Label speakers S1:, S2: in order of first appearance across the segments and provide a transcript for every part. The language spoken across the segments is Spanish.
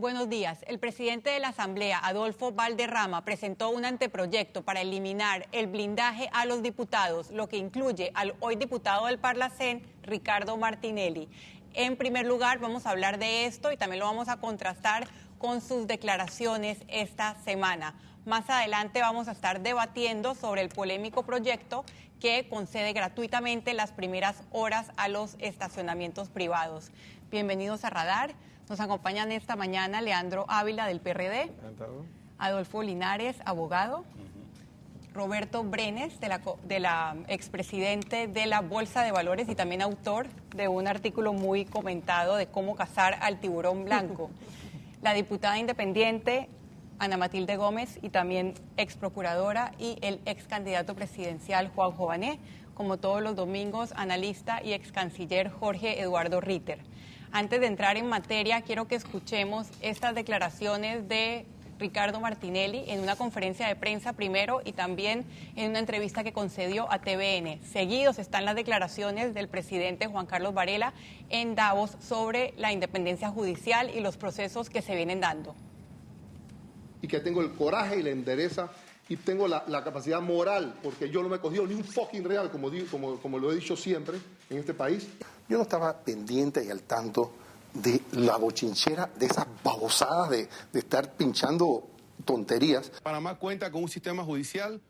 S1: Buenos días. El presidente de la Asamblea, Adolfo Valderrama, presentó un anteproyecto para eliminar el blindaje a los diputados, lo que incluye al hoy diputado del Parlacén, Ricardo Martinelli. En primer lugar, vamos a hablar de esto y también lo vamos a contrastar con sus declaraciones esta semana. Más adelante vamos a estar debatiendo sobre el polémico proyecto que concede gratuitamente las primeras horas a los estacionamientos privados. Bienvenidos a Radar. Nos acompañan esta mañana Leandro Ávila del PRD, Adolfo Linares, abogado, Roberto Brenes, de la expresidente de la Bolsa de Valores y también autor de un artículo muy comentado de cómo cazar al tiburón blanco, la diputada independiente Ana Matilde Gómez y también ex procuradora y el ex candidato presidencial Juan Jované, como todos los domingos, analista y ex canciller Jorge Eduardo Ritter. Antes de entrar en materia, quiero que escuchemos estas declaraciones de Ricardo Martinelli en una conferencia de prensa primero y también en una entrevista que concedió a TVN. Seguidos están las declaraciones del presidente Juan Carlos Varela en Davos sobre la independencia judicial y los procesos que se vienen dando.
S2: Y que tengo el coraje y la endereza y tengo la capacidad moral, porque yo no me he cogido ni un fucking real, como lo he dicho siempre en este país.
S3: Yo no estaba pendiente y al tanto de la bochinchera, de esas babosadas de estar pinchando tonterías.
S4: Panamá cuenta con un sistema judicial,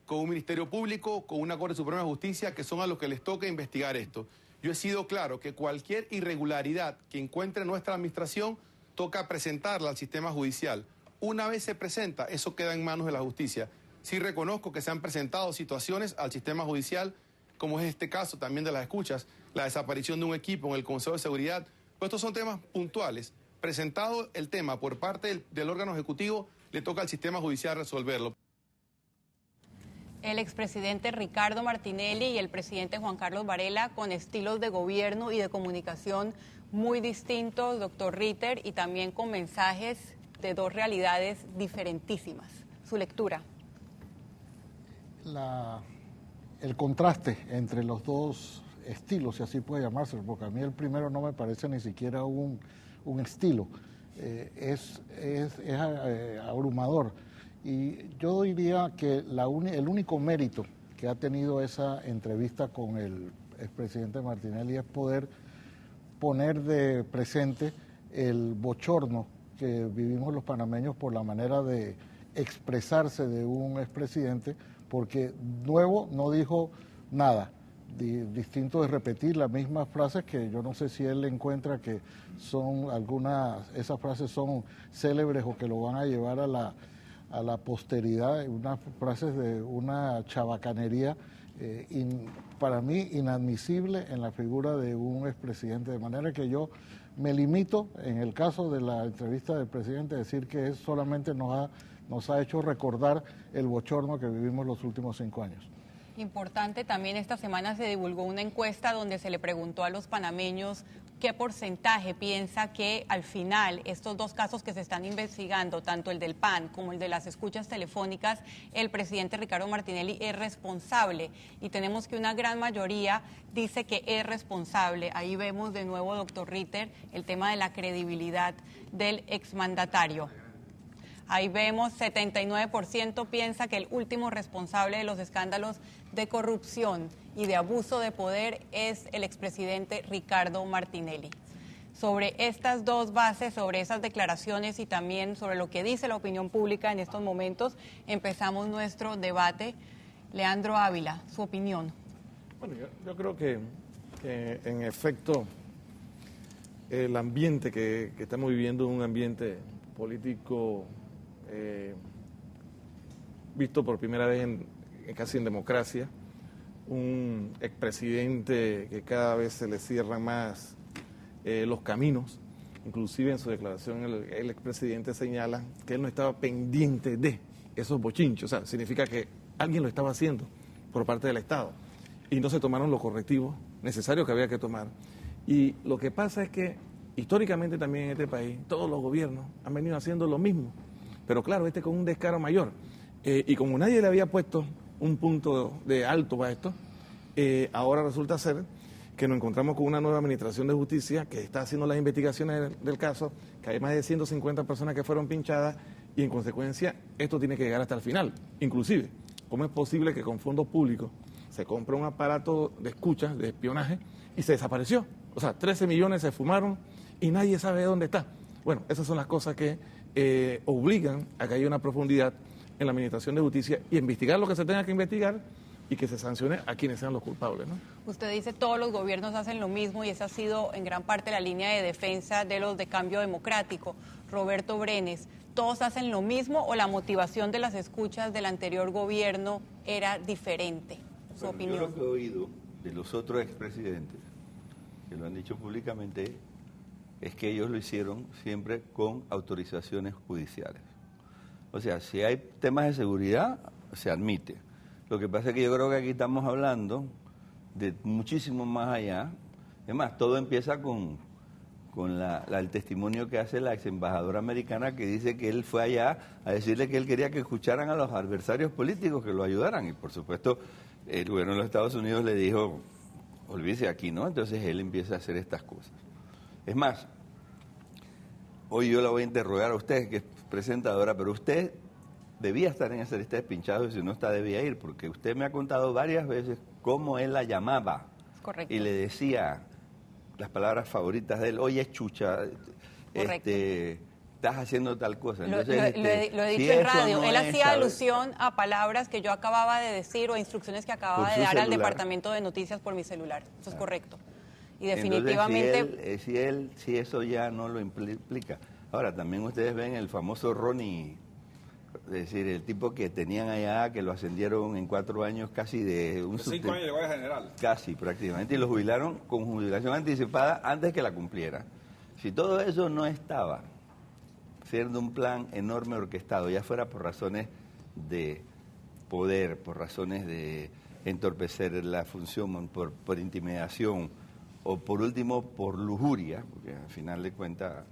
S4: con un ministerio público, con una Corte Suprema de Justicia, que son a los que les toca investigar esto. Yo he sido claro que cualquier irregularidad que encuentre nuestra administración toca presentarla al sistema judicial. Una vez se presenta, eso queda en manos de la justicia. Sí reconozco que se han presentado situaciones al sistema judicial, como es este caso también de las escuchas, la desaparición de un equipo en el Consejo de Seguridad. Pero estos son temas puntuales. Presentado el tema por parte del órgano ejecutivo, le toca al sistema judicial resolverlo.
S1: El expresidente Ricardo Martinelli y el presidente Juan Carlos Varela, con estilos de gobierno y de comunicación muy distintos, doctor Ritter, y también con mensajes de dos realidades diferentísimas. Su lectura.
S5: El contraste entre los dos estilos, si así puede llamarse, porque a mí el primero no me parece ni siquiera un estilo, es abrumador. Y yo diría que el único mérito que ha tenido esa entrevista con el expresidente Martinelli es poder poner de presente el bochorno que vivimos los panameños por la manera de expresarse de un expresidente, porque nuevo no dijo nada, distinto de repetir las mismas frases que yo no sé si él encuentra que son esas frases son célebres o que lo van a llevar a la posteridad, unas frases de una chabacanería para mí inadmisible en la figura de un expresidente, de manera que yo me limito, en el caso de la entrevista del presidente, a decir que solamente nos ha hecho recordar el bochorno que vivimos los últimos 5 años.
S1: Importante, también esta semana se divulgó una encuesta donde se le preguntó a los panameños qué porcentaje piensa que al final estos dos casos que se están investigando, tanto el del PAN como el de las escuchas telefónicas, el presidente Ricardo Martinelli es responsable. Y tenemos que una gran mayoría dice que es responsable. Ahí vemos de nuevo, doctor Ritter, el tema de la credibilidad del exmandatario. Ahí vemos 79% piensa que el último responsable de los escándalos de corrupción y de abuso de poder es el expresidente Ricardo Martinelli. Sobre estas dos bases, sobre esas declaraciones y también sobre lo que dice la opinión pública en estos momentos, empezamos nuestro debate. Leandro Ávila, su opinión.
S6: Bueno, yo creo que en efecto el ambiente que estamos viviendo es un ambiente político visto por primera vez casi en democracia, un expresidente que cada vez se le cierran más los caminos, inclusive en su declaración el expresidente señala que él no estaba pendiente de esos bochinchos, o sea, significa que alguien lo estaba haciendo por parte del Estado y no se tomaron los correctivos necesarios que había que tomar. Y lo que pasa es que históricamente también en este país todos los gobiernos han venido haciendo lo mismo, pero claro, con un descaro mayor. Y como nadie le había puesto un punto de alto a esto, ahora resulta ser que nos encontramos con una nueva administración de justicia que está haciendo las investigaciones del caso, que hay más de 150 personas que fueron pinchadas y en consecuencia esto tiene que llegar hasta el final. Inclusive, ¿cómo es posible que con fondos públicos se compre un aparato de escucha, de espionaje, y se desapareció? O sea, 13 millones se fumaron y nadie sabe dónde está. Bueno, esas son las cosas que obligan a que haya una profundidad en la administración de justicia y investigar lo que se tenga que investigar y que se sancione a quienes sean los culpables, ¿no?
S1: Usted dice todos los gobiernos hacen lo mismo y esa ha sido en gran parte la línea de defensa de los de Cambio Democrático. Roberto Brenes, ¿todos hacen lo mismo o la motivación de las escuchas del anterior gobierno era diferente? Su opinión.
S7: Yo lo que he oído de los otros expresidentes, que lo han dicho públicamente, es que ellos lo hicieron siempre con autorizaciones judiciales. O sea, si hay temas de seguridad, se admite. Lo que pasa es que yo creo que aquí estamos hablando de muchísimo más allá. Es más, todo empieza con el testimonio que hace la ex embajadora americana, que dice que él fue allá a decirle que él quería que escucharan a los adversarios políticos, que lo ayudaran. Y por supuesto, el gobierno de los Estados Unidos le dijo, olvídese aquí, ¿no? Entonces él empieza a hacer estas cosas. Es más, hoy yo la voy a interrogar a usted, que es presentadora, pero usted debía estar en esa lista de pinchados y si no está, debía ir, porque usted me ha contado varias veces cómo él la llamaba.
S1: Correcto.
S7: Y le decía las palabras favoritas de él, oye, chucha, estás haciendo tal cosa. Entonces,
S1: lo he dicho en radio, él hacía alusión a palabras que yo acababa de decir o instrucciones que acababa de dar al departamento de noticias por mi celular. Eso es correcto. Y definitivamente...
S7: Entonces, si eso ya no lo implica. Ahora, también ustedes ven el famoso Ronnie, es decir, el tipo que tenían allá, que lo ascendieron en 4 años casi de un...
S8: 5 años llegó a general.
S7: Casi, prácticamente, y lo jubilaron con jubilación anticipada antes que la cumpliera. Si todo eso no estaba siendo un plan enorme orquestado, ya fuera por razones de poder, por razones de entorpecer la función, por intimidación, o por último por lujuria, porque al final de cuentas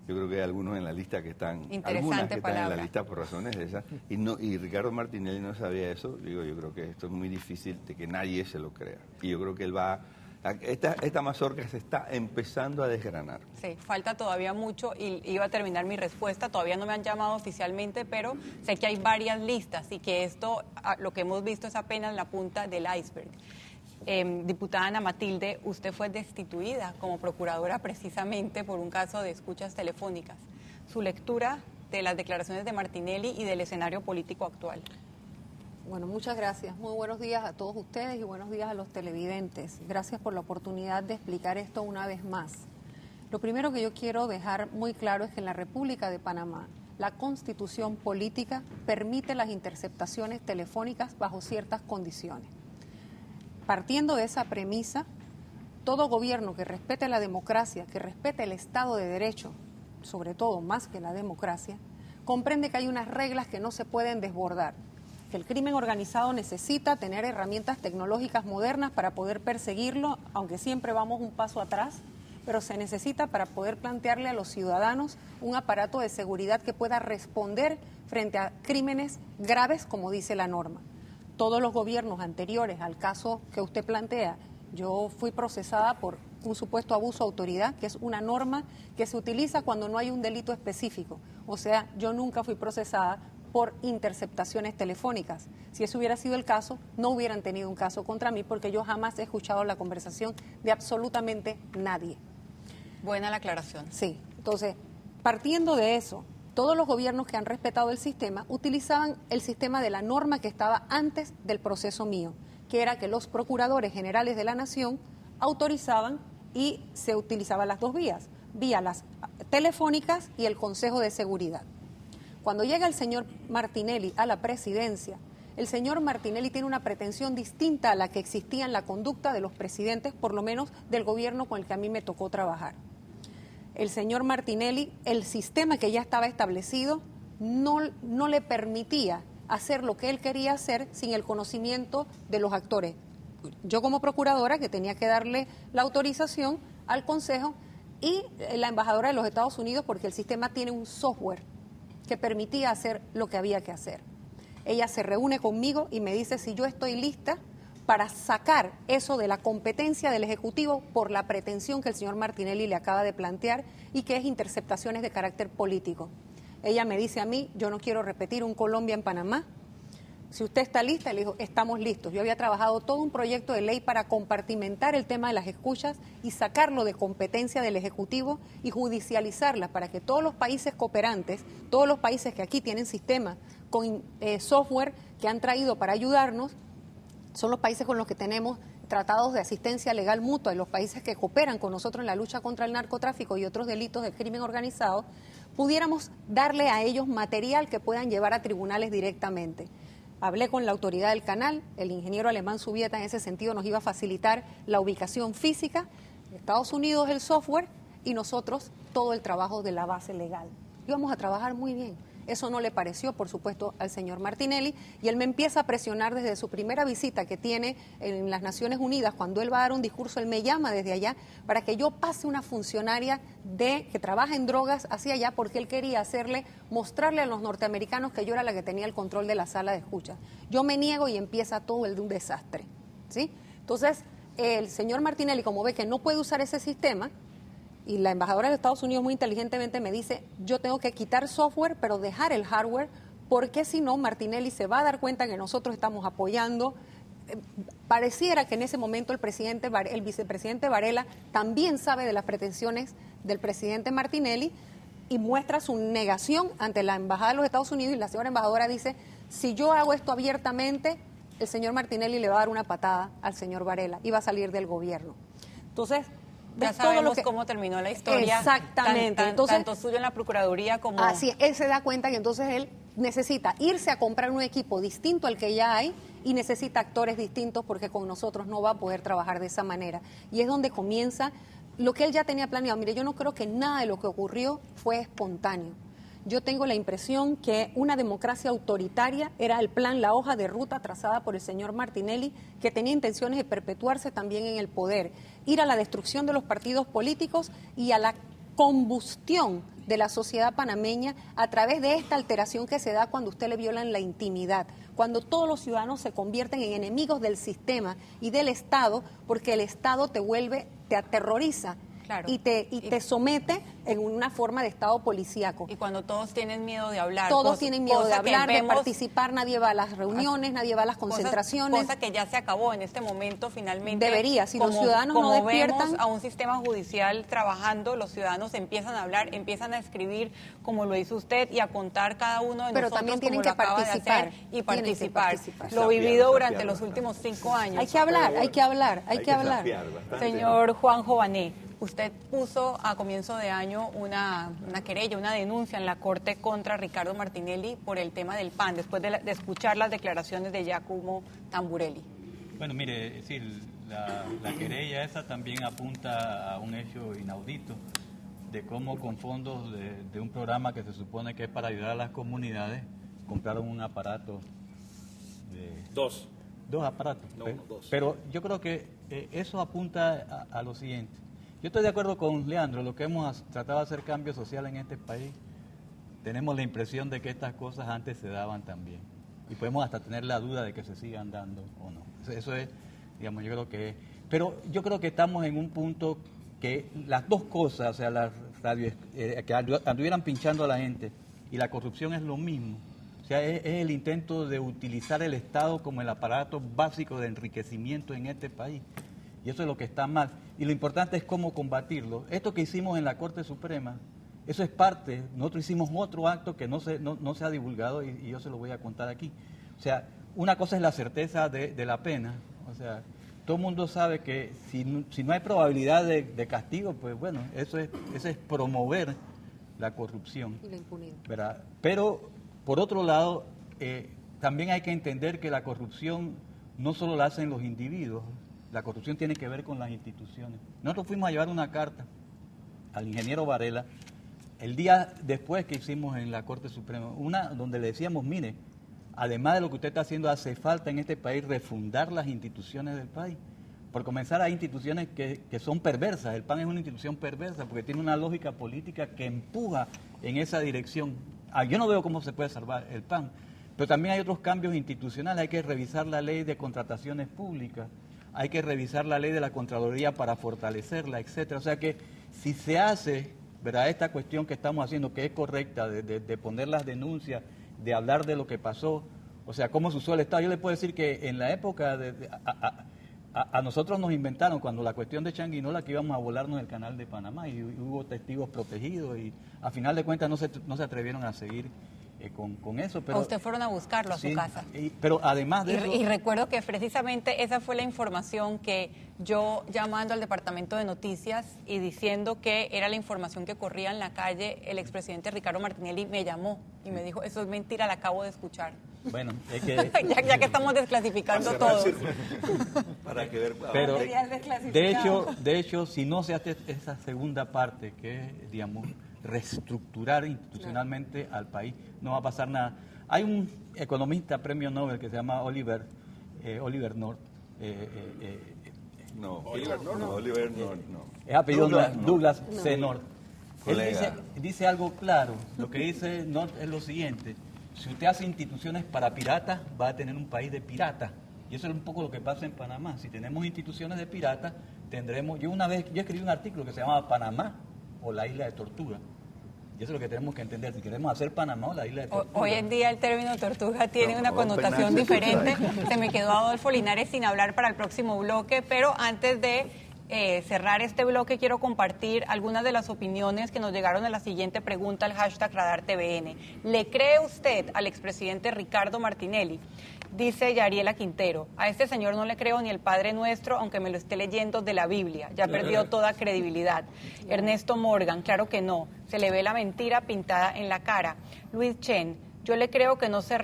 S7: yo creo que hay algunos en la lista que están, algunas que están en la lista por razones de esas, y Ricardo Martinelli no sabía eso. Digo, yo creo que esto es muy difícil de que nadie se lo crea, y yo creo que él va esta mazorca se está empezando a desgranar.
S1: Sí, falta todavía mucho y iba a terminar mi respuesta. Todavía no me han llamado oficialmente, pero sé que hay varias listas y que esto, lo que hemos visto es apenas la punta del iceberg. Diputada Ana Matilde, usted fue destituida como procuradora precisamente por un caso de escuchas telefónicas. Su lectura de las declaraciones de Martinelli y del escenario político actual.
S9: Bueno, muchas gracias. Muy buenos días a todos ustedes y buenos días a los televidentes. Gracias por la oportunidad de explicar esto una vez más. Lo primero que yo quiero dejar muy claro es que en la República de Panamá la Constitución política permite las interceptaciones telefónicas bajo ciertas condiciones. Partiendo de esa premisa, todo gobierno que respete la democracia, que respete el Estado de Derecho, sobre todo más que la democracia, comprende que hay unas reglas que no se pueden desbordar, que el crimen organizado necesita tener herramientas tecnológicas modernas para poder perseguirlo, aunque siempre vamos un paso atrás, pero se necesita para poder plantearle a los ciudadanos un aparato de seguridad que pueda responder frente a crímenes graves, como dice la norma. Todos los gobiernos anteriores al caso que usted plantea, yo fui procesada por un supuesto abuso de autoridad, que es una norma que se utiliza cuando no hay un delito específico. O sea, yo nunca fui procesada por interceptaciones telefónicas. Si eso hubiera sido el caso, no hubieran tenido un caso contra mí, porque yo jamás he escuchado la conversación de absolutamente nadie.
S1: Buena la aclaración.
S9: Sí, entonces, partiendo de eso, todos los gobiernos que han respetado el sistema utilizaban el sistema de la norma que estaba antes del proceso mío, que era que los procuradores generales de la Nación autorizaban y se utilizaban las dos vías, vía las telefónicas y el Consejo de Seguridad. Cuando llega el señor Martinelli a la presidencia, el señor Martinelli tiene una pretensión distinta a la que existía en la conducta de los presidentes, por lo menos del gobierno con el que a mí me tocó trabajar. El señor Martinelli, el sistema que ya estaba establecido, no le permitía hacer lo que él quería hacer sin el conocimiento de los actores. Yo como procuradora, que tenía que darle la autorización al Consejo, y la embajadora de los Estados Unidos, porque el sistema tiene un software que permitía hacer lo que había que hacer. Ella se reúne conmigo y me dice si yo estoy lista para sacar eso de la competencia del Ejecutivo por la pretensión que el señor Martinelli le acaba de plantear y que es interceptaciones de carácter político. Ella me dice a mí, yo no quiero repetir un Colombia en Panamá. Si usted está lista, le dijo, estamos listos. Yo había trabajado todo un proyecto de ley para compartimentar el tema de las escuchas y sacarlo de competencia del Ejecutivo y judicializarla para que todos los países cooperantes, todos los países que aquí tienen sistemas con software que han traído para ayudarnos, son los países con los que tenemos tratados de asistencia legal mutua, y los países que cooperan con nosotros en la lucha contra el narcotráfico y otros delitos de crimen organizado, pudiéramos darle a ellos material que puedan llevar a tribunales directamente. Hablé con la autoridad del canal, el ingeniero Alemán Subieta en ese sentido nos iba a facilitar la ubicación física, Estados Unidos el software y nosotros todo el trabajo de la base legal. Íbamos a trabajar muy bien. Eso no le pareció, por supuesto, al señor Martinelli, y él me empieza a presionar desde su primera visita que tiene en las Naciones Unidas. Cuando él va a dar un discurso, él me llama desde allá para que yo pase una funcionaria que trabaja en drogas hacia allá, porque él quería mostrarle a los norteamericanos que yo era la que tenía el control de la sala de escucha. Yo me niego y empieza todo el de un desastre, ¿sí? Entonces, el señor Martinelli, como ve que no puede usar ese sistema, y la embajadora de Estados Unidos muy inteligentemente me dice, yo tengo que quitar software, pero dejar el hardware, porque si no, Martinelli se va a dar cuenta que nosotros estamos apoyando. Pareciera que en ese momento el vicepresidente Varela también sabe de las pretensiones del presidente Martinelli y muestra su negación ante la embajada de los Estados Unidos, y la señora embajadora dice, si yo hago esto abiertamente, el señor Martinelli le va a dar una patada al señor Varela y va a salir del gobierno. Entonces,
S1: ya sabemos cómo terminó la historia.
S9: Exactamente.
S1: Entonces, tanto suyo en la Procuraduría como...
S9: Así es, él se da cuenta que entonces él necesita irse a comprar un equipo distinto al que ya hay y necesita actores distintos, porque con nosotros no va a poder trabajar de esa manera. Y es donde comienza lo que él ya tenía planeado. Mire, yo no creo que nada de lo que ocurrió fue espontáneo. Yo tengo la impresión que una democracia autoritaria era el plan, la hoja de ruta trazada por el señor Martinelli, que tenía intenciones de perpetuarse también en el poder, ir a la destrucción de los partidos políticos y a la combustión de la sociedad panameña a través de esta alteración que se da cuando usted le violan la intimidad, cuando todos los ciudadanos se convierten en enemigos del sistema y del Estado, porque el Estado te aterroriza. Claro. Y te somete en una forma de estado policíaco.
S1: Y cuando todos tienen miedo de hablar.
S9: Todos tienen miedo de hablar, de participar, nadie va a las reuniones, nadie va a las concentraciones.
S1: Cosa que ya se acabó en este momento finalmente.
S9: Debería, si los ciudadanos no despiertan.
S1: Vemos a un sistema judicial trabajando, los ciudadanos empiezan a hablar, empiezan a escribir como lo hizo usted y a contar cada uno de nosotros
S9: también tienen
S1: como
S9: que
S1: lo acaba
S9: participar,
S1: de hacer y participar.
S9: Lo
S1: vivido durante los últimos 5 años.
S9: Hay que hablar, hay que hablar, hay que hablar.
S1: Señor Juanjo Bané, usted puso a comienzo de año una querella, una denuncia en la Corte contra Ricardo Martinelli por el tema del PAN, después de escuchar las declaraciones de Giacomo Tamburelli.
S8: Bueno, mire, es decir, la querella esa también apunta a un hecho inaudito de cómo con fondos de un programa que se supone que es para ayudar a las comunidades, compraron un aparato. Dos aparatos. No, dos. Pero yo creo que eso apunta a lo siguiente. Yo estoy de acuerdo con Leandro, lo que hemos tratado de hacer cambio social en este país, tenemos la impresión de que estas cosas antes se daban también. Y podemos hasta tener la duda de que se sigan dando o no. Eso es, digamos, yo creo que es. Pero yo creo que estamos en un punto que las dos cosas, o sea, las radios que anduvieran pinchando a la gente y la corrupción es lo mismo. O sea, es el intento de utilizar el Estado como el aparato básico de enriquecimiento en este país. Y eso es lo que está mal. Y lo importante es cómo combatirlo. Esto que hicimos en la Corte Suprema, eso es parte. Nosotros hicimos otro acto que no se ha divulgado y yo se lo voy a contar aquí. O sea, una cosa es la certeza de la pena. O sea, todo el mundo sabe que si no hay probabilidad de castigo, pues bueno, eso es promover la corrupción.
S9: Y la impunidad.
S8: ¿Verdad? Pero, por otro lado, también hay que entender que la corrupción no solo la hacen los individuos. La corrupción tiene que ver con las instituciones. Nosotros fuimos a llevar una carta al ingeniero Varela el día después que hicimos en la Corte Suprema, una donde le decíamos, mire, además de lo que usted está haciendo, hace falta en este país refundar las instituciones del país. Por comenzar, hay instituciones que son perversas. El PAN es una institución perversa porque tiene una lógica política que empuja en esa dirección. Yo no veo cómo se puede salvar el PAN. Pero también hay otros cambios institucionales. Hay que revisar la ley de contrataciones públicas, hay que revisar la ley de la Contraloría para fortalecerla, etcétera. O sea que si se hace, ¿verdad?, esta cuestión que estamos haciendo, que es correcta, de poner las denuncias, de hablar de lo que pasó, o sea, cómo se usó el Estado. Yo le puedo decir que en la época a nosotros nos inventaron, cuando la cuestión de Changuinola, que íbamos a volarnos el canal de Panamá, y hubo testigos protegidos, y a final de cuentas no se atrevieron a seguir con eso. Pero
S1: a usted fueron a buscarlo a su casa.
S8: Pero además de eso...
S1: Y recuerdo que precisamente esa fue la información que yo, llamando al Departamento de Noticias y diciendo que era la información que corría en la calle, el expresidente Ricardo Martinelli me llamó y me dijo, eso es mentira, la acabo de escuchar.
S8: Bueno, es que...
S1: ya que estamos desclasificando todo.
S7: Para que ver...
S8: Pero, de hecho, si no se hace esa segunda parte, que es, digamos, reestructurar institucionalmente al país, no va a pasar nada. Hay un economista premio Nobel que se llama Oliver North.
S7: Oliver North, no.
S8: Es apellido Douglas C. North. Él
S7: Colega.
S8: dice algo claro. Lo que dice North es lo siguiente: si usted hace instituciones para piratas, va a tener un país de piratas. Y eso es un poco lo que pasa en Panamá. Si tenemos instituciones de piratas, tendremos... Yo escribí un artículo que se llamaba Panamá o la isla de tortuga. Y eso es lo que tenemos que entender, si queremos hacer Panamá o la isla de tortuga.
S1: Hoy en día el término tortuga tiene una connotación diferente. Se me quedó Adolfo Linares sin hablar para el próximo bloque, pero antes de cerrar este bloque quiero compartir algunas de las opiniones que nos llegaron a la siguiente pregunta al hashtag RadarTVN. ¿Le cree usted al expresidente Ricardo Martinelli? Dice Yariela Quintero, a este señor no le creo ni el Padre Nuestro, aunque me lo esté leyendo de la Biblia, ya perdió toda credibilidad. Ernesto Morgan, claro que no, se le ve la mentira pintada en la cara. Luis Chen, yo le creo que no se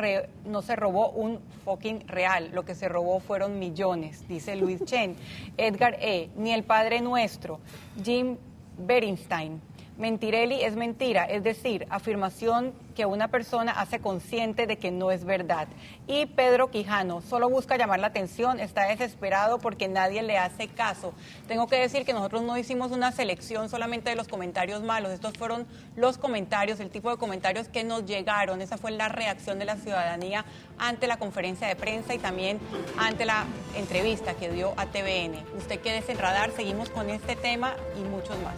S1: robó un fucking real, lo que se robó fueron millones, dice Luis Chen. Edgar E., ni el Padre Nuestro. Jim Bernstein, mentirelli es mentira, es decir, afirmación que una persona hace consciente de que no es verdad. Y Pedro Quijano, solo busca llamar la atención, está desesperado porque nadie le hace caso. Tengo que decir que nosotros no hicimos una selección solamente de los comentarios malos, estos fueron los comentarios, el tipo de comentarios que nos llegaron, esa fue la reacción de la ciudadanía ante la conferencia de prensa y también ante la entrevista que dio a TVN. Usted quédese en Radar, seguimos con este tema y muchos más.